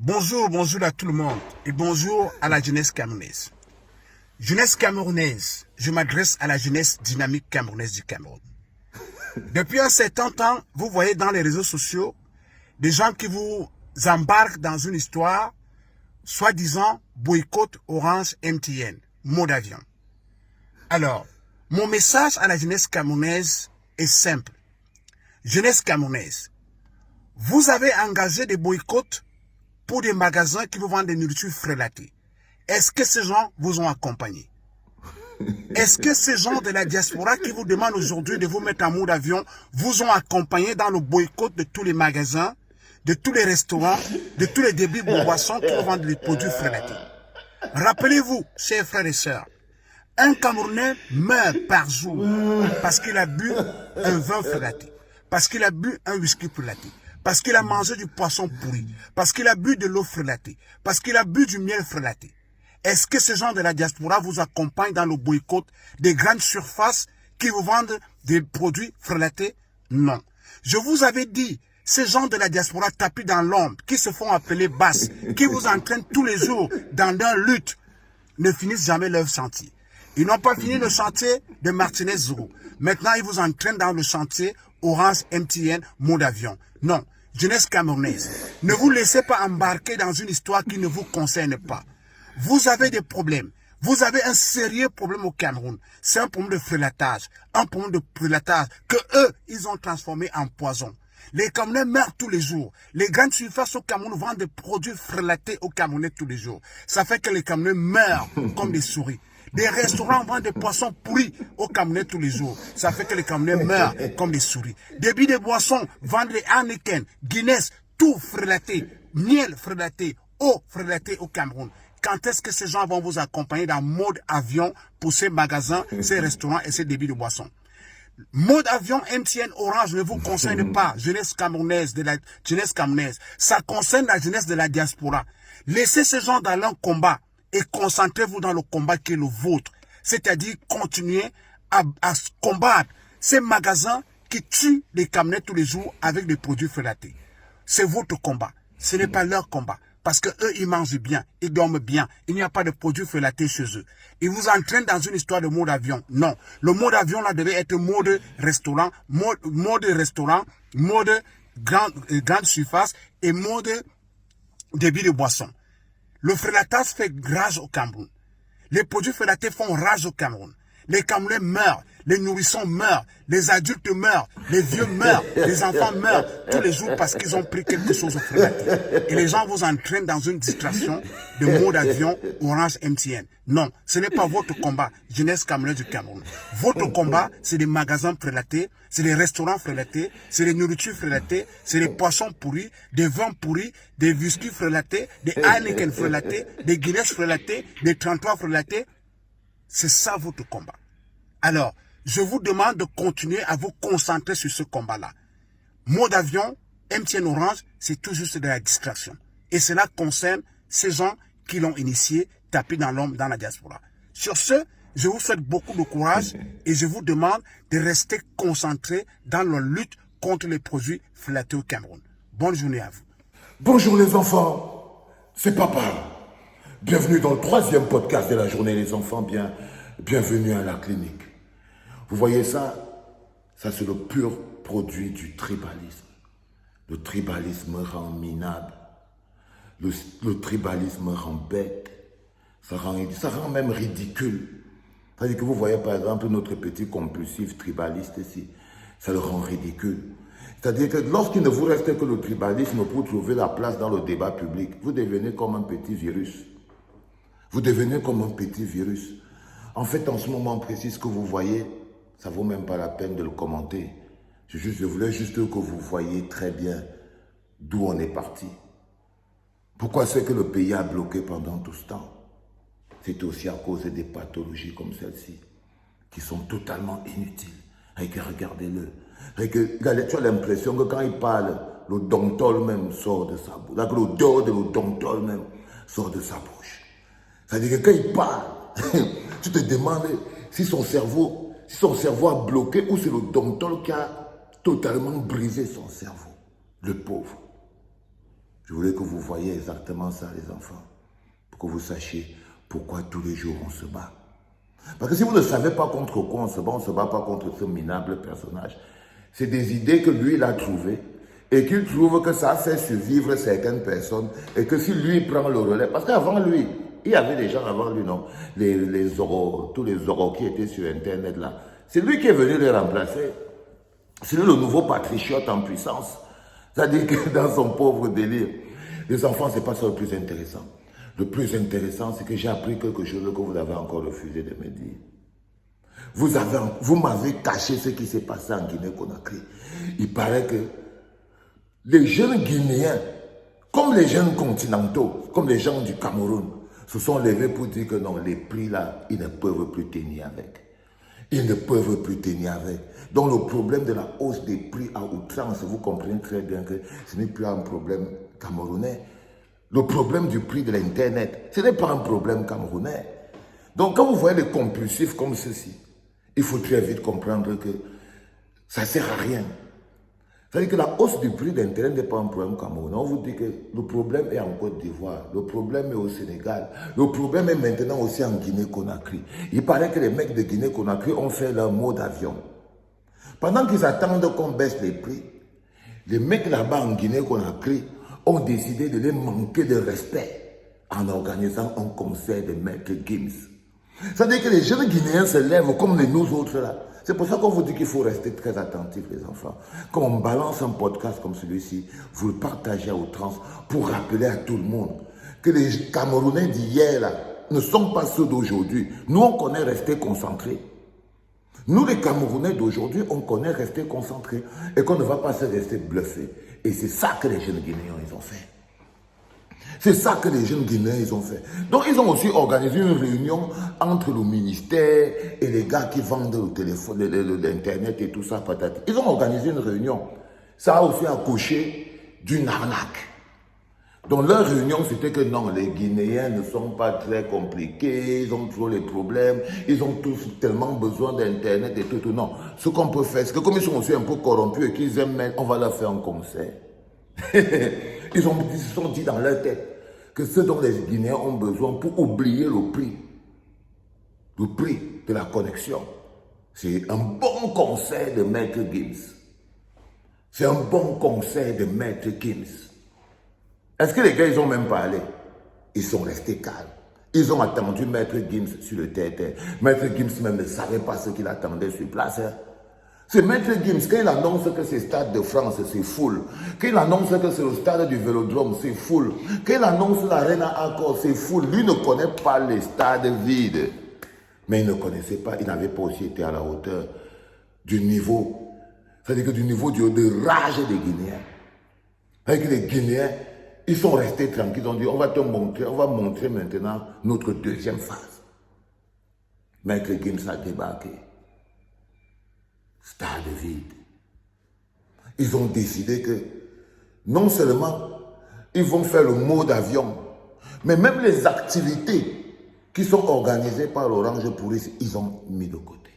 Bonjour à tout le monde et bonjour à la jeunesse camerounaise. Jeunesse camerounaise, je m'adresse à la jeunesse dynamique camerounaise du Cameroun. Depuis un certain temps, vous voyez dans les réseaux sociaux des gens qui vous embarquent dans une histoire, soi-disant boycott Orange MTN, mot d'avion. Alors, mon message à la jeunesse camerounaise est simple. Jeunesse camerounaise, vous avez engagé des boycotts pour des magasins qui vous vendent des nourritures frélatées. Est-ce que ces gens vous ont accompagné? Est-ce que ces gens de la diaspora qui vous demandent aujourd'hui de vous mettre en mode avion vous ont accompagné dans le boycott de tous les magasins, de tous les restaurants, de tous les débits de boissons qui vous vendent des produits frélatés? Rappelez-vous, chers frères et sœurs, un Camerounais meurt par jour parce qu'il a bu un vin frélaté, parce qu'il a bu un whisky frélaté, parce qu'il a mangé du poisson pourri, parce qu'il a bu de l'eau frélatée, parce qu'il a bu du miel frélaté. Est-ce que ces gens de la diaspora vous accompagnent dans le boycott des grandes surfaces qui vous vendent des produits frélatés? Non. Je vous avais dit, ces gens de la diaspora tapis dans l'ombre, qui se font appeler basses, qui vous entraînent tous les jours dans leur lutte, ne finissent jamais leur chantier. Ils n'ont pas fini le chantier de Martinez Zoro. Maintenant, ils vous entraînent dans le chantier Orange MTN mode avion. Non, jeunesse camerounaise, ne vous laissez pas embarquer dans une histoire qui ne vous concerne pas. Vous avez des problèmes. Vous avez un sérieux problème au Cameroun. C'est un problème de frélatage. Un problème de frélatage que eux, ils ont transformé en poison. Les Camerounais meurent tous les jours. Les grandes surfaces au Cameroun vendent des produits frélatés aux Camerounais tous les jours. Ça fait que les Camerounais meurent comme des souris. Des restaurants vendent des poissons pourris aux Camerounais tous les jours. Ça fait que les Camerounais meurent comme des souris. Des billes de boissons vendent des Heineken, Guinness, tout frélaté, miel frélaté, eau frélatée au Cameroun. Quand est-ce que ces gens vont vous accompagner dans mode avion pour ces magasins, ces restaurants et ces débits de boissons? Mode avion MTN Orange ne vous concerne pas, jeunesse camerounaise, de la jeunesse camerounaise. Ça concerne la jeunesse de la diaspora. Laissez ces gens dans leur combat et concentrez-vous dans le combat qui est le vôtre. C'est-à-dire continuer à combattre ces magasins qui tuent les Camerounais tous les jours avec des produits frélatés. C'est votre combat. Ce n'est pas leur combat. Parce que eux, ils mangent bien, ils dorment bien. Il n'y a pas de produits frélatés chez eux. Ils vous entraînent dans une histoire de mode avion. Non. Le mode avion, là, devait être mode restaurant, mode grande surface et mode débit de boisson. Le frélatage fait rage au Cameroun. Les produits frélatés font rage au Cameroun. Les Camerounais meurent, les nourrissons meurent, les adultes meurent, les vieux meurent, les enfants meurent tous les jours parce qu'ils ont pris quelque chose au frélaté. Et les gens vous entraînent dans une distraction de mode avion Orange MTN. Non, ce n'est pas votre combat, jeunesse camerounaise du Cameroun. Votre combat, c'est des magasins frélatés, c'est des restaurants frélatés, c'est des nourritures frélatées, c'est des poissons pourris, des vins pourris, des whisky frélatés, des Heineken frélatés, des Guinness frélatés, des 33 frélatés. C'est ça votre combat. Alors, je vous demande de continuer à vous concentrer sur ce combat-là. Mode avion, MTN Orange, c'est tout juste de la distraction. Et cela concerne ces gens qui l'ont initié, tapis dans l'ombre dans la diaspora. Sur ce, je vous souhaite beaucoup de courage et je vous demande de rester concentrés dans la lutte contre les produits frélatés au Cameroun. Bonne journée à vous. Bonjour les enfants, c'est Papa. Bienvenue dans le 3e podcast de la journée les enfants. Bienvenue à la clinique. Vous voyez ça? Ça c'est le pur produit du tribalisme. Le tribalisme rend minable. Le tribalisme rend bête. Ça rend même ridicule. C'est-à-dire que vous voyez par exemple notre petit compulsif tribaliste ici. Ça le rend ridicule. C'est-à-dire que lorsqu'il ne vous reste que le tribalisme pour trouver la place dans le débat public, vous devenez comme un petit virus. Vous devenez comme un petit virus. En fait, en ce moment précis, ce que vous voyez, ça ne vaut même pas la peine de le commenter. Je voulais juste que vous voyiez très bien d'où on est parti. Pourquoi c'est que le pays a bloqué pendant tout ce temps? C'est aussi à cause des pathologies comme celle-ci, qui sont totalement inutiles. Regardez-le. Tu as l'impression que quand il parle, le domptol même sort de sa bouche. L'odeur de le domptol même sort de sa bouche. C'est-à-dire que quand il parle, tu te demandes si son cerveau a bloqué ou c'est le domptol qui a totalement brisé son cerveau. Le pauvre. Je voulais que vous voyiez exactement ça, les enfants. Pour que vous sachiez pourquoi tous les jours on se bat. Parce que si vous ne savez pas contre quoi on se bat pas contre ce minable personnage. C'est des idées que lui, il a trouvées et qu'il trouve que ça fait survivre certaines personnes et que si lui prend le relais, parce qu'avant lui, il y avait des gens avant lui, non, tous les oraux qui étaient sur Internet là, c'est lui qui est venu les remplacer. C'est lui le nouveau patriote en puissance. C'est-à-dire que dans son pauvre délire, les enfants, c'est pas ça le plus intéressant. Le plus intéressant, c'est que j'ai appris quelque chose que vous avez encore refusé de me dire. Vous m'avez caché ce qui s'est passé en Guinée-Conakry. Il paraît que les jeunes Guinéens, comme les jeunes continentaux, comme les gens du Cameroun, se sont levés pour dire que non, les prix là, ils ne peuvent plus tenir avec. Ils ne peuvent plus tenir avec. Donc le problème de la hausse des prix à outrance, vous comprenez très bien que ce n'est plus un problème camerounais. Le problème du prix de l'Internet, ce n'est pas un problème camerounais. Donc quand vous voyez des compulsifs comme ceci, il faut très vite comprendre que ça ne sert à rien. C'est-à-dire que la hausse du prix d'Internet n'est pas un problème camerounais. On vous dit que le problème est en Côte d'Ivoire, le problème est au Sénégal, le problème est maintenant aussi en Guinée-Conakry. Il paraît que les mecs de Guinée-Conakry ont fait leur mot d'avion. Pendant qu'ils attendent qu'on baisse les prix, les mecs là-bas en Guinée-Conakry ont décidé de les manquer de respect en organisant un concert de Maître Gims. C'est-à-dire que les jeunes Guinéens se lèvent comme nous autres là. C'est pour ça qu'on vous dit qu'il faut rester très attentifs, les enfants. Quand on balance un podcast comme celui-ci, vous le partagez à outrance pour rappeler à tout le monde que les Camerounais d'hier là ne sont pas ceux d'aujourd'hui. Nous, on connaît rester concentrés. Nous, les Camerounais d'aujourd'hui, on connaît rester concentrés et qu'on ne va pas se rester bluffés. Et c'est ça que les jeunes Guinéens, ils ont fait. C'est ça que les jeunes Guinéens, ils ont fait. Donc, ils ont aussi organisé une réunion entre le ministère et les gars qui vendent le téléphone, l'Internet et tout ça, patate. Ils ont organisé une réunion. Ça a aussi accouché d'une arnaque. Donc, leur réunion, c'était que non, les Guinéens ne sont pas très compliqués, ils ont trop les problèmes, ils ont tous tellement besoin d'Internet et tout. Non, ce qu'on peut faire, c'est que comme ils sont aussi un peu corrompus et qu'ils aiment, on va leur faire un concert. Ils se sont dit dans leur tête que ce dont les Guinéens ont besoin pour oublier le prix de la connexion, c'est un bon conseil de Maître Gims. C'est un bon conseil de Maître Gims. Est-ce que les gars, ils ont même parlé? Ils sont restés calmes. Ils ont attendu Maître Gims sur le terre-terre. Maître Gims même ne savait pas ce qu'il attendait sur place. Hein. C'est Maître Gims, quand il annonce que c'est Stade de France, c'est full. Quand il annonce que c'est le stade du Vélodrome, c'est full. Quand il annonce l'Arena Accor, c'est full. Lui ne connaît pas les stades vides. Mais il ne connaissait pas, il n'avait pas aussi été à la hauteur du niveau. C'est-à-dire que du niveau de rage des Guinéens. Avec les Guinéens, ils sont restés tranquilles. Ils ont dit, on va montrer maintenant notre deuxième phase. Maître Gims a débarqué. Stade vide. Ils ont décidé que non seulement ils vont faire le mot d'avion, mais même les activités qui sont organisées par l'Orange Police, ils ont mis de côté.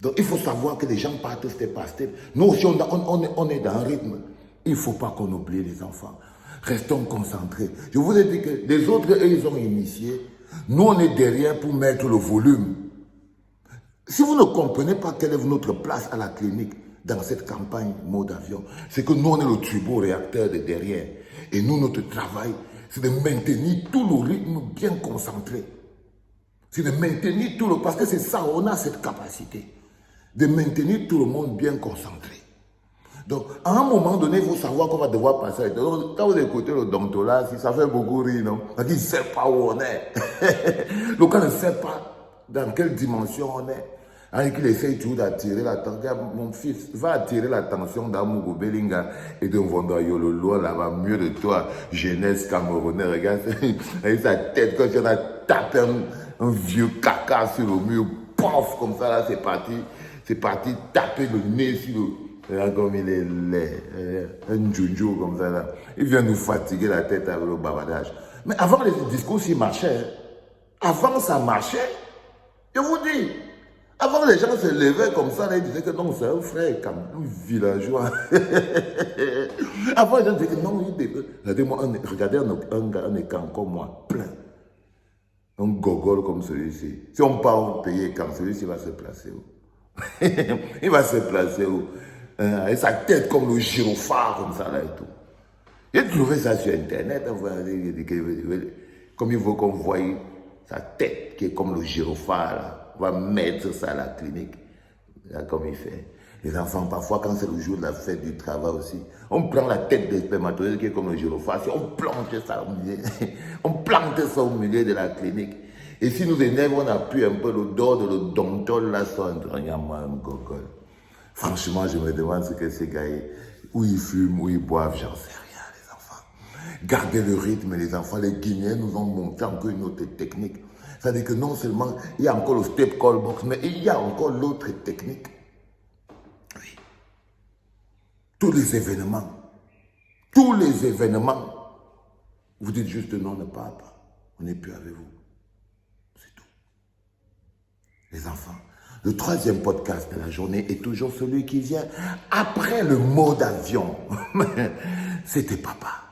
Donc il faut savoir que les gens partent step par step. Nous aussi, on est dans un rythme. Il ne faut pas qu'on oublie les enfants. Restons concentrés. Je vous ai dit que les autres, eux, ils ont initié. Nous, on est derrière pour mettre le volume. Si vous ne comprenez pas quelle est notre place à la clinique dans cette campagne mot d'avion, c'est que nous, on est le turbo-réacteur de derrière. Et nous, notre travail, c'est de maintenir tout le rythme bien concentré. C'est de maintenir tout le... Parce que c'est ça, on a cette capacité de maintenir tout le monde bien concentré. Donc, à un moment donné, il faut savoir qu'on va devoir passer. Donc, quand vous écoutez le docteur là, ça fait beaucoup rire, non? Parce qu'il ne sait pas où on est. Le gars ne sait pas dans quelle dimension on est. Hein, qu'il essaye toujours d'attirer l'attention. Mon fils va attirer l'attention d'Amougou Bellinga et de Mvondoyo, le loin là-bas, mieux de toi, jeunesse camerounaise. Regarde, avec sa tête, quand tu en as tapé un vieux caca sur le mur, pof, comme ça, là, c'est parti taper le nez sur le... Regarde comme il est laid, un junjo comme ça, là. Il vient nous fatiguer la tête avec le bavardage. Mais avant, les discours, ils marchaient. Avant, ça marchait. Je vous dis. Avant, les gens se levaient comme ça, là, ils disaient que non, c'est un frère, comme un villageois. Avant, les gens disaient que non, regardez un écran comme moi, plein. Un gogol comme celui-ci. Si on part payer quand celui-ci va se placer où? Il va se placer où? Avec sa tête comme le gyrophare, comme ça, là et tout. J'ai trouvé ça sur Internet. Comme il faut qu'on voie sa tête qui est comme le gyrophare, là. On va mettre ça à la clinique. Là, comme il fait. Les enfants, parfois, quand c'est le jour de la fête du travail aussi, on prend la tête des spermatozoïdes qui est comme le gyrophare, on plante ça au milieu, on plante ça au milieu de la clinique. Et si nous énerve, on appuie un peu le dos de l'odontologue là sur un gogol. Franchement, je me demande ce que ces gars, où ils fument, où ils boivent, j'en sais rien, les enfants. Gardez le rythme, les enfants. Les Guinéens nous ont montré encore une autre technique. C'est-à-dire que non seulement il y a encore le step call box, mais il y a encore l'autre technique. Oui. Tous les événements, vous dites juste non, ne parle pas. On n'est plus avec vous. C'est tout. Les enfants, le troisième podcast de la journée est toujours celui qui vient après le mot d'avion. C'était papa.